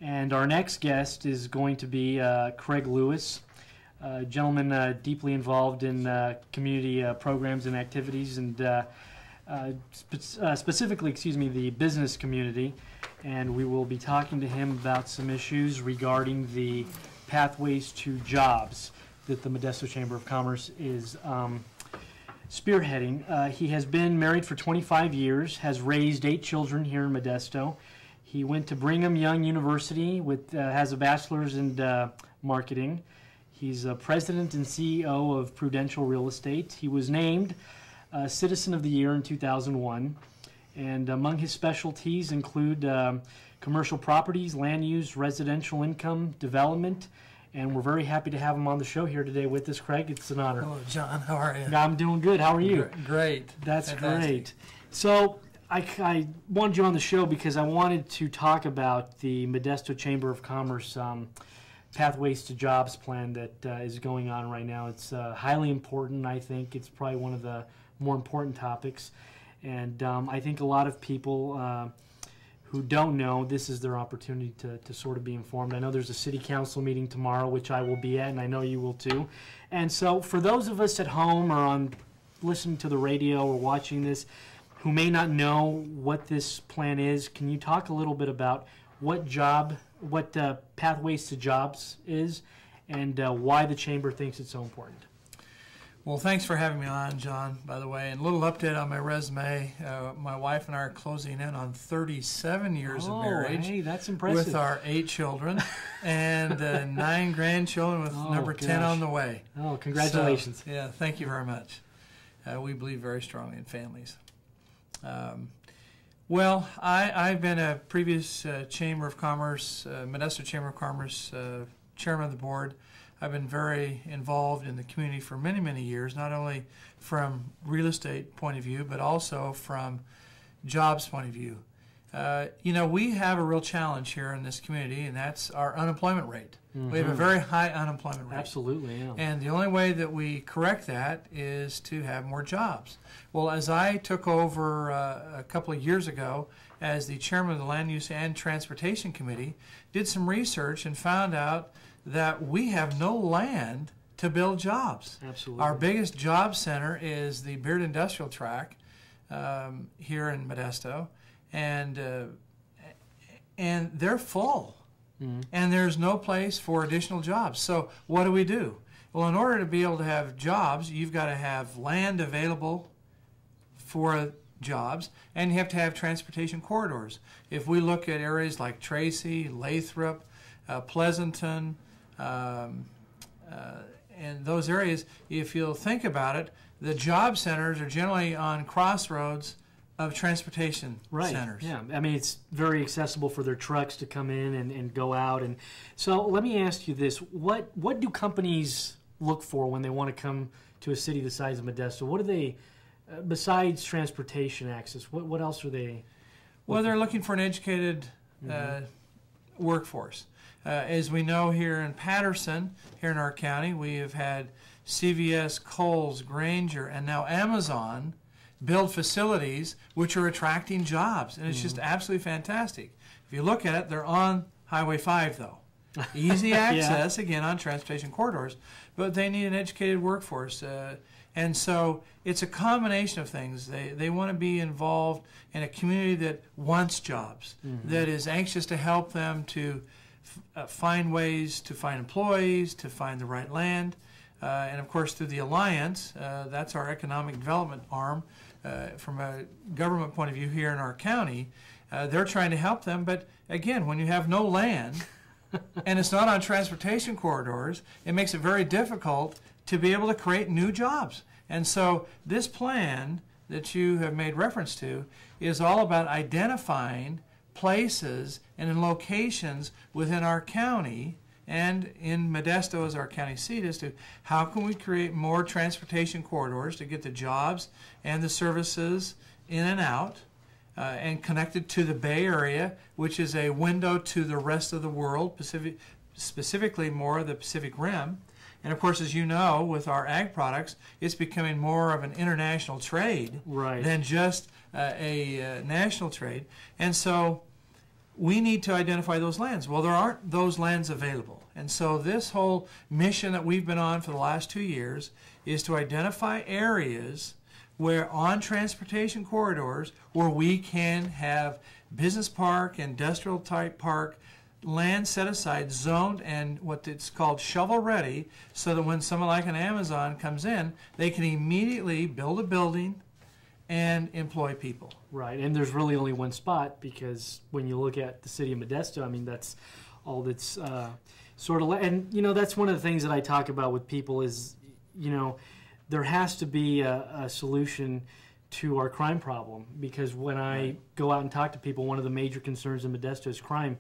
And our next guest is going to be Craig Lewis, a gentleman deeply involved in community programs and activities, and specifically, the business community. And we will be talking to him about some issues regarding the pathways to jobs that the Modesto Chamber of Commerce is spearheading. He has been married for 25 years, has raised 8 children here in Modesto. He went to Brigham Young University, has a bachelor's in marketing. He's a president and CEO of Prudential Real Estate. He was named Citizen of the Year in 2001. And among his specialties include commercial properties, land use, residential income development. And we're very happy to have him on the show here today with us, Craig. It's an honor. Hello, John. How are you? I'm doing good. How are you? Great. That's Fantastic. great. So I wanted you on the show because I wanted to talk about the Modesto Chamber of Commerce Pathways to Jobs plan that is going on right now. It's highly important. I think it's probably one of the more important topics. And I think a lot of people who don't know, this is their opportunity to sort of be informed. I know there's a city council meeting tomorrow, which I will be at, and I know you will too. And so for those of us at home or listening to the radio or watching this who may not know what this plan is, can you talk a little bit about what Pathways to Jobs is and why the Chamber thinks it's so important? Well, thanks for having me on, John, by the way. And a little update on my resume. My wife and I are closing in on 37 years of marriage. Hey, that's impressive. With our 8 children and 9 grandchildren with number 10 on the way. Oh, congratulations. So, yeah, thank you very much. We believe very strongly in families. Well, I've been a previous Chamber of Commerce, Modesto Chamber of Commerce chairman of the board. I've been very involved in the community for many, many years, not only from real estate point of view, but also from jobs point of view. We have a real challenge here in this community, and that's our unemployment rate. Mm-hmm. We have a very high unemployment rate. Absolutely, yeah. And the only way that we correct that is to have more jobs. Well, as I took over a couple of years ago as the chairman of the Land Use and Transportation Committee, did some research and found out that we have no land to build jobs. Absolutely. Our biggest job center is the Beard Industrial Tract here in Modesto, and they're full. Mm-hmm. And there's no place for additional jobs. So what do? Well, in order to be able to have jobs, you've got to have land available for jobs, and you have to have transportation corridors. If we look at areas like Tracy, Lathrop, Pleasanton, and those areas, if you'll think about it, the job centers are generally on crossroads of transportation centers. Yeah, I mean, it's very accessible for their trucks to come in and go out. And so let me ask you this. What do companies look for when they want to come to a city the size of Modesto? What do they, besides transportation access, what else are they? Well, they're looking for an educated workforce. As we know here in Patterson, here in our county, we have had CVS, Kohl's, Granger, and now Amazon build facilities which are attracting jobs, and it's just absolutely fantastic. If you look at it, they're on Highway 5, though. Easy access, again, on transportation corridors, but they need an educated workforce. And so it's a combination of things. They want to be involved in a community that wants jobs, that is anxious to help them to find ways to find employees, to find the right land. And of course, through the Alliance, that's our economic development arm. From a government point of view here in our county, they're trying to help them. But again, when you have no land and it's not on transportation corridors, it makes it very difficult to be able to create new jobs. And so this plan that you have made reference to is all about identifying places and in locations within our county and in Modesto as our county seat as to how can we create more transportation corridors to get the jobs and the services in and out and connected to the Bay Area, which is a window to the rest of the world, specifically more the Pacific Rim. And of course, as you know, with our ag products, it's becoming more of an international trade than just a national trade. And so we need to identify those lands. Well, there aren't those lands available. And so this whole mission that we've been on for the last 2 years is to identify areas where on transportation corridors where we can have business park, industrial type park, land set aside, zoned, and what it's called shovel ready, so that when someone like an Amazon comes in, they can immediately build a building and employ people. Right, and there's really only one spot, because when you look at the city of Modesto, I mean, that's all that's sort of, and you know, that's one of the things that I talk about with people is, you know, there has to be a solution to our crime problem, because when I go out and talk to people, one of the major concerns in Modesto is crime.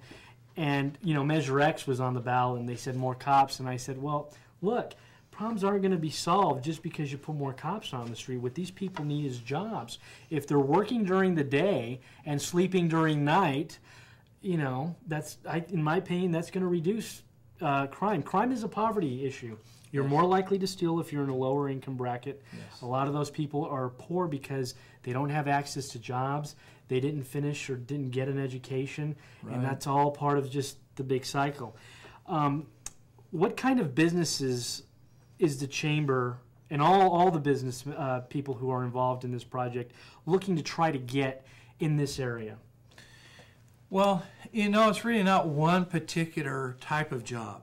And, you know, Measure X was on the ballot, and they said more cops, and I said, well, look, problems aren't going to be solved just because you put more cops on the street. What these people need is jobs. If they're working during the day and sleeping during night, you know, that's, in my opinion, that's going to reduce crime. Crime is a poverty issue. You're more likely to steal if you're in a lower income bracket. Yes. A lot of those people are poor because they don't have access to jobs. They didn't finish or didn't get an education, and that's all part of just the big cycle. What kind of businesses is the Chamber and all the business people who are involved in this project looking to try to get in this area? Well, you know, it's really not one particular type of job.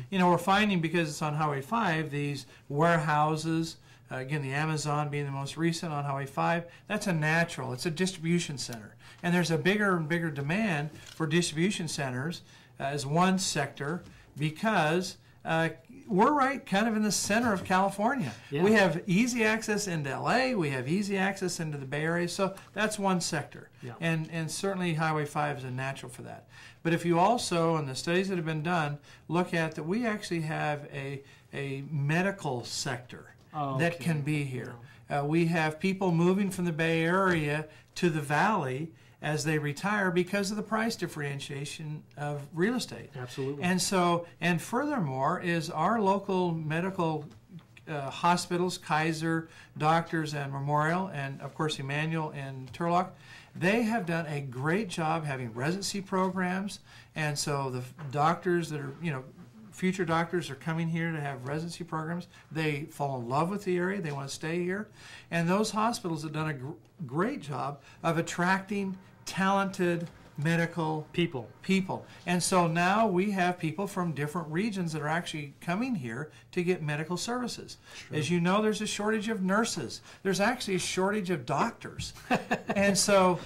You know, we're finding, because it's on Highway 5, these warehouses, again, the Amazon being the most recent on Highway 5, that's a natural. It's a distribution center. And there's a bigger and bigger demand for distribution centers as one sector, because we're right kind of in the center of California. Yeah. We have easy access into LA, we have easy access into the Bay Area, so that's one sector. Yeah. And certainly Highway 5 is a natural for that. But if you also, in the studies that have been done, look at that we actually have a medical sector that can be here. We have people moving from the Bay Area to the Valley as they retire because of the price differentiation of real estate. Absolutely. And so, and furthermore, is our local medical hospitals, Kaiser, Doctors, and Memorial, and of course Emmanuel and Turlock, they have done a great job having residency programs. And so the doctors that are, you know, future doctors are coming here to have residency programs. They fall in love with the area. They want to stay here. And those hospitals have done a great job of attracting talented medical people. And so now we have people from different regions that are actually coming here to get medical services. True. As you know, there's a shortage of nurses. There's actually a shortage of doctors. And so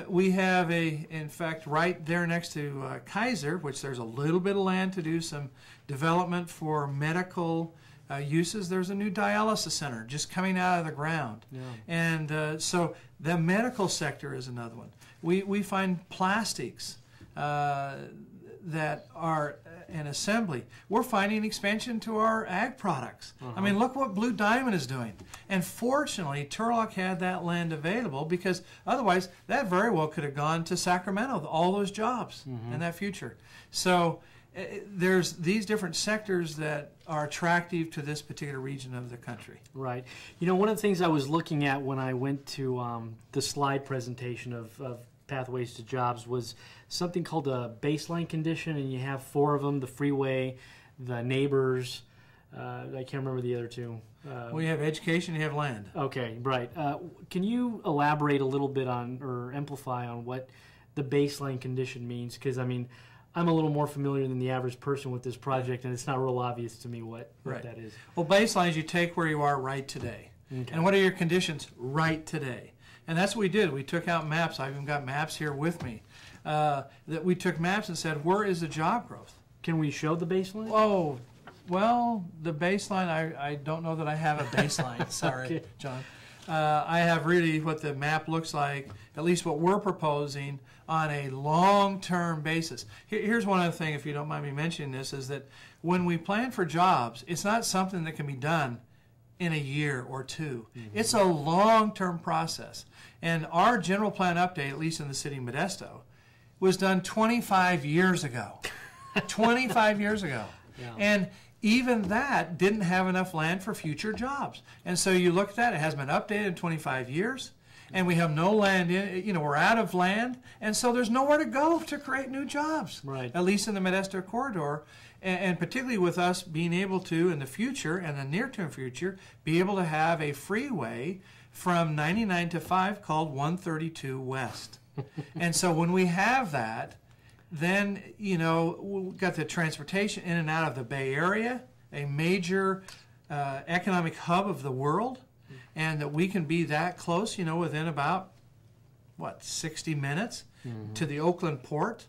we have in fact, right there next to Kaiser, which there's a little bit of land to do some development for medical uses. There's a new dialysis center just coming out of the ground. Yeah. And so the medical sector is another one. We find plastics that are an assembly. We're finding expansion to our ag products. I mean, look what Blue Diamond is doing. And fortunately, Turlock had that land available, because otherwise that very well could have gone to Sacramento, all those jobs in that future. So there's these different sectors that are attractive to this particular region of the country. Right. You know, one of the things I was looking at when I went to the slide presentation of Pathways to Jobs was something called a baseline condition, and you have 4 of them: the freeway, the neighbors, I can't remember the other 2. Well, you have education, you have land. Okay, right. Can you elaborate a little bit on, or amplify on, what the baseline condition means? Because, I mean, I'm a little more familiar than the average person with this project, and it's not real obvious to me what that is. Well, baseline is you take where you are right today. Okay. And what are your conditions right today? And that's what we did. We took out maps. I've even got maps here with me. That we took maps and said, where is the job growth? Can we show the baseline? Oh, well, the baseline, I don't know that I have a baseline. Sorry, okay. John. I have really what the map looks like, at least what we're proposing, on a long-term basis. Here's one other thing, if you don't mind me mentioning this, is that when we plan for jobs, it's not something that can be done in a year or 2. It's a long-term process. And our general plan update, at least in the city of Modesto, was done 25 years ago. 25 years ago. Yeah. And even that didn't have enough land for future jobs. And so you look at that, it hasn't been updated in 25 years. and we have no land in, we're out of land, and so there's nowhere to go to create new jobs, right. At least in the Modesto corridor, and particularly with us being able to, in the future, and the near-term future, be able to have a freeway from 99 to 5 called 132 West. And so when we have that, then, we've got the transportation in and out of the Bay Area, a major economic hub of the world, and that we can be that close, within about, 60 minutes to the Oakland port,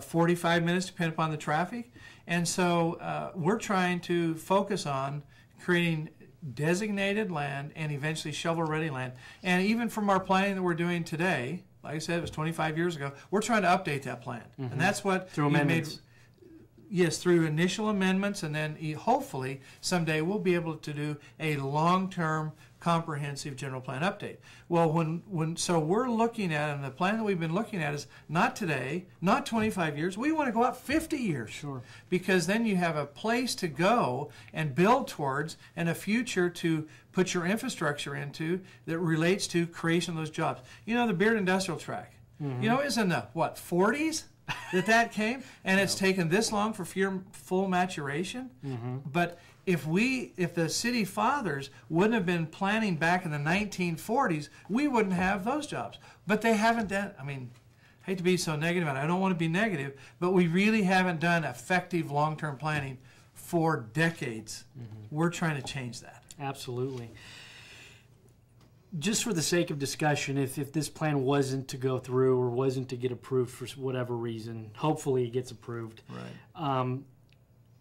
45 minutes depending upon the traffic. And so we're trying to focus on creating designated land and eventually shovel-ready land. And even from our planning that we're doing today, like I said, it was 25 years ago, we're trying to update that plan. And that's what through amendments. Yes, through initial amendments, and then hopefully someday we'll be able to do a long-term comprehensive general plan update. Well, so we're looking at, and the plan that we've been looking at is not today, not 25 years. We want to go out 50 years. Sure. Because then you have a place to go and build towards, and a future to put your infrastructure into that relates to creation of those jobs. The Beard Industrial Tract, is in the, 40s? that came, and it's taken this long for full maturation. But if the city fathers wouldn't have been planning back in the 1940s, we wouldn't have those jobs. But they haven't done, I hate to be so negative, and I don't want to be negative, but we really haven't done effective long-term planning for decades. We're trying to change that. Absolutely. Just for the sake of discussion, if this plan wasn't to go through or wasn't to get approved for whatever reason, hopefully it gets approved. Right.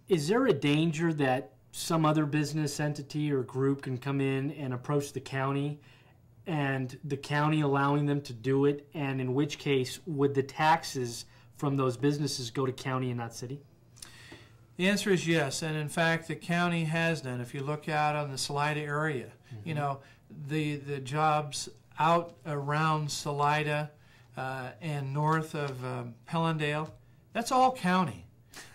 Is there a danger that some other business entity or group can come in and approach the county, and the county allowing them to do it, and in which case would the taxes from those businesses go to county and not city? The answer is yes, and in fact the county has done. If you look out on the Salida area, the jobs out around Salida and north of Pellendale, that's all county.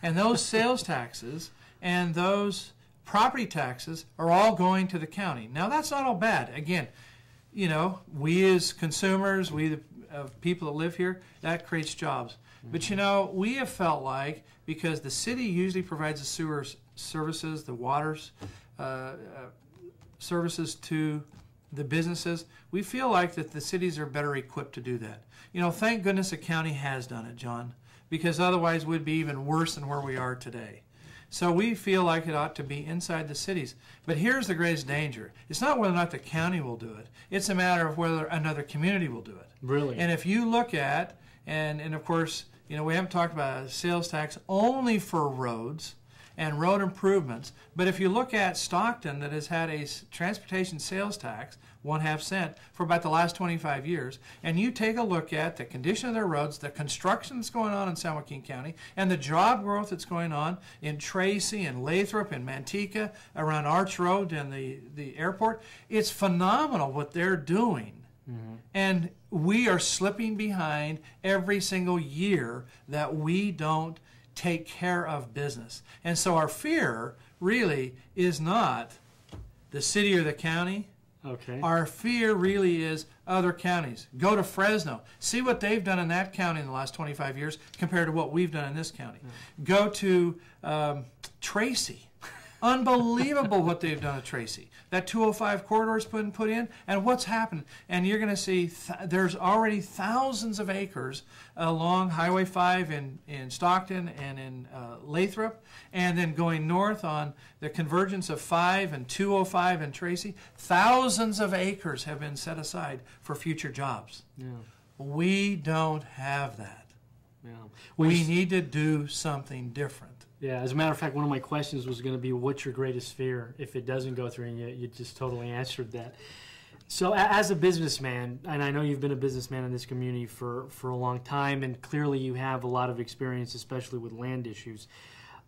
And those sales taxes and those property taxes are all going to the county. Now that's not all bad. Again, we as consumers, we the people that live here, that creates jobs. But we have felt like, because the city usually provides the sewer services, the waters services to the businesses, we feel like that the cities are better equipped to do that. Thank goodness the county has done it, John, because otherwise we'd be even worse than where we are today. So we feel like it ought to be inside the cities. But here's the greatest danger. It's not whether or not the county will do it. It's a matter of whether another community will do it. Really? And if you look at, and of course, we haven't talked about a sales tax only for roads and road improvements, but if you look at Stockton, that has had a transportation sales tax, 1/2 cent, for about the last 25 years, and you take a look at the condition of their roads, the construction that's going on in San Joaquin County, and the job growth that's going on in Tracy and Lathrop and Manteca, around Arch Road and the airport, it's phenomenal what they're doing. And we are slipping behind every single year that we don't take care of business. And so our fear really is not the city or the county. Okay. Our fear really is other counties. Go to Fresno. See what they've done in that county in the last 25 years compared to what we've done in this county. Go to Tracy. Unbelievable what they've done at Tracy. That 205 corridor is put in, and what's happened? And you're going to see there's already thousands of acres along Highway 5 in Stockton and in Lathrop, and then going north on the convergence of 5 and 205 in Tracy. Thousands of acres have been set aside for future jobs. Yeah. We don't have that. Yeah. We need to do something different. Yeah, as a matter of fact, one of my questions was going to be, what's your greatest fear if it doesn't go through, and you just totally answered that. So as a businessman, and I know you've been a businessman in this community for a long time, and clearly you have a lot of experience, especially with land issues.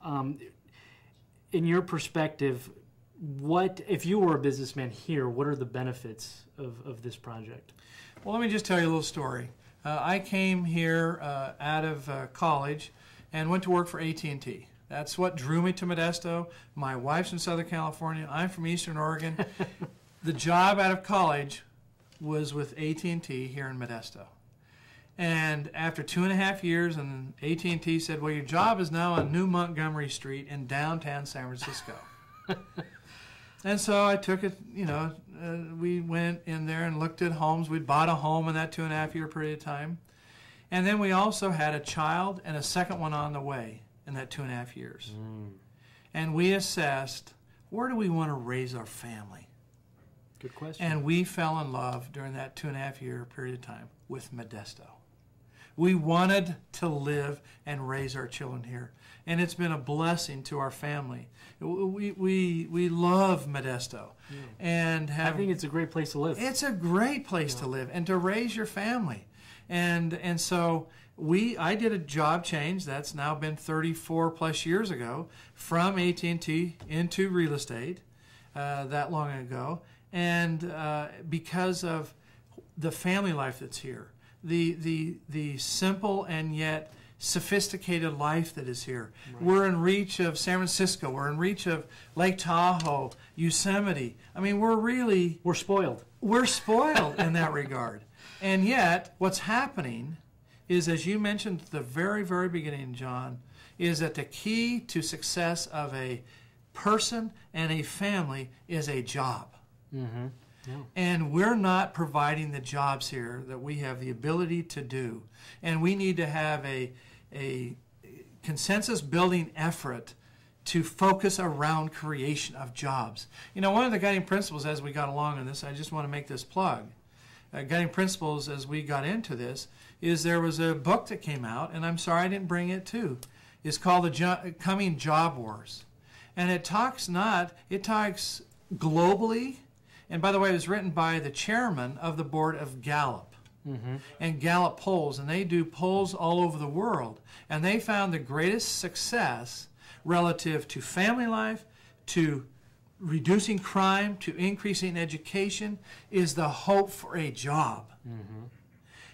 In your perspective, what, if you were a businessman here, what are the benefits of this project? Well, let me just tell you a little story. I came here out of college and went to work for AT&T. That's what drew me to Modesto. My wife's from Southern California. I'm from Eastern Oregon. The job out of college was with AT&T here in Modesto. And after 2.5 years, and AT&T said, well, your job is now on New Montgomery Street in downtown San Francisco. And so I took it, we went in there and looked at homes. We'd bought a home in that 2.5-year period of time. And then we also had a child and a second one on the way in that 2.5 years. And we assessed, where do we want to raise our family? Good question. And we fell in love during that 2.5-year period of time with Modesto. We wanted to live and raise our children here. And it's been a blessing to our family. We love Modesto. Yeah. And I think it's a great place to live. It's a great place to live and to raise your family. And so I did a job change. That's now been 34 plus years ago, from AT&T into real estate that long ago. And because of the family life that's here, the simple and yet sophisticated life that is here. Right. We're in reach of San Francisco. We're in reach of Lake Tahoe, Yosemite. I mean, we're spoiled. We're spoiled in that regard. And yet, what's happening is, as you mentioned at the very, very beginning, John, is that the key to success of a person and a family is a job. Mm-hmm. Yeah. And we're not providing the jobs here that we have the ability to do. And we need to have a consensus building effort to focus around creation of jobs. One of the guiding principles as we got along in this, I just want to make this plug. Guiding principles as we got into this is there was a book that came out, and I'm sorry I didn't bring it too. It's called The Coming Job Wars. And it talks globally. And by the way, it was written by the chairman of the board of Gallup. Mm-hmm. And Gallup polls, and they do polls all over the world. And they found the greatest success relative to family life, to reducing crime, to increasing education, is the hope for a job. Mm-hmm.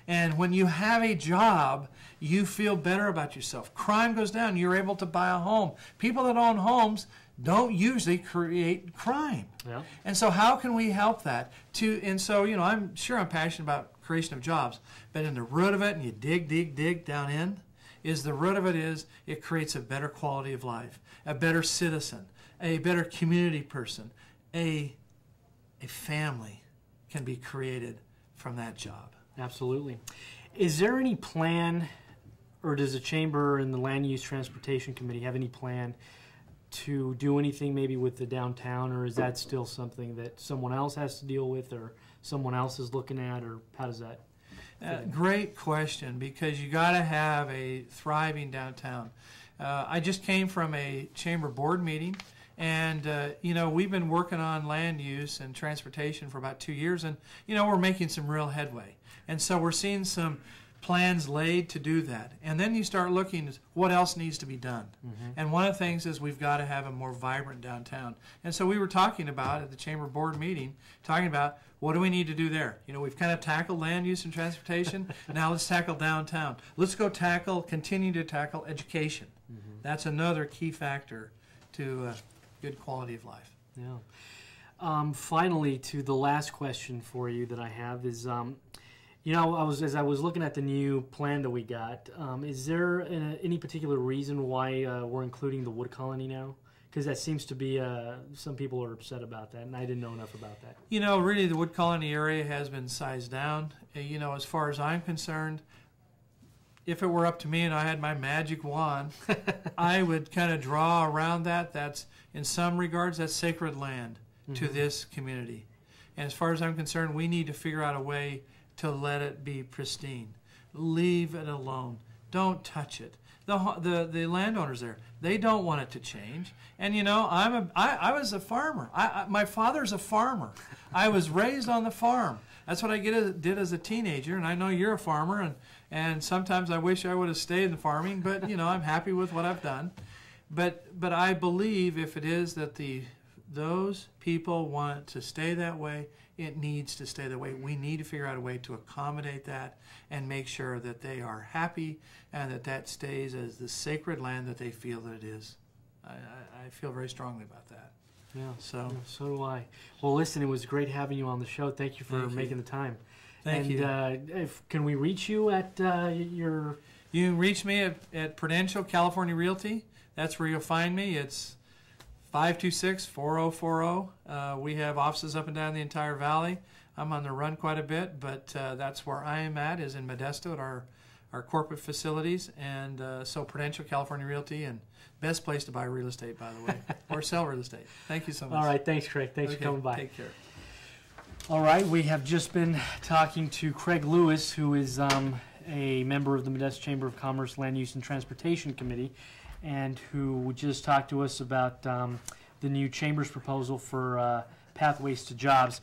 And when you have a job, you feel better about yourself. Crime goes down. You're able to buy a home. People that own homes don't usually create crime. Yeah. And so how can we help that? I'm passionate about creation of jobs, but in the root of it, and you dig down in, the root of it is it creates a better quality of life, a better citizen, a better community person, a family can be created from that job. Absolutely. Is there any plan, or does the Chamber and the Land Use Transportation Committee have any plan to do anything maybe with the downtown, or is that still something that someone else has to deal with, or someone else is looking at, or how does that? Great question, because you got to have a thriving downtown. I just came from a Chamber board meeting, and we've been working on land use and transportation for about 2 years, and we're making some real headway. And so we're seeing some plans laid to do that. And then you start looking at what else needs to be done. Mm-hmm. And one of the things is we've got to have a more vibrant downtown. And so we were talking about at the Chamber board meeting, talking about what do we need to do there. We've kind of tackled land use and transportation. Now let's tackle downtown. Let's go continue to tackle education. Mm-hmm. That's another key factor to good quality of life. Yeah. Finally, to the last question for you that I have is, as I was looking at the new plan that we got, is there any particular reason why we're including the wood colony now? Because that seems to be, some people are upset about that, and I didn't know enough about that. Really the wood colony area has been sized down. As far as I'm concerned, if it were up to me and I had my magic wand, I would kind of draw around that. That's, in some regards, that's sacred land to this community. And as far as I'm concerned, we need to figure out a way to let it be pristine. Leave it alone. Don't touch it. The landowners there, they don't want it to change. And I was a farmer. My father's a farmer. I was raised on the farm. That's what I did as a teenager. And I know you're a farmer, and sometimes I wish I would have stayed in farming. But I'm happy with what I've done. But I believe if it is that those people want to stay that way, it needs to stay that way. We need to figure out a way to accommodate that and make sure that they are happy and that stays as the sacred land that they feel that it is. I feel very strongly about that. Yeah. So, so do I. Well, listen, it was great having you on the show. Thank you for Thank you. making the time. Thank you. Can we reach you at your? You can reach me at Prudential California Realty. That's where you'll find me. It's 526-4040. We have offices up and down the entire valley. I'm on the run quite a bit, but that's where I am at, is in Modesto at our corporate facilities. And so Prudential California Realty, and best place to buy real estate, by the way, or sell real estate. Thank you so much. All right, thanks, Craig. Thanks for coming by. Take care. All right, we have just been talking to Craig Lewis, who is a member of the Modesto Chamber of Commerce Land Use and Transportation Committee, and who just talked to us about the new Chamber's proposal for pathways to jobs.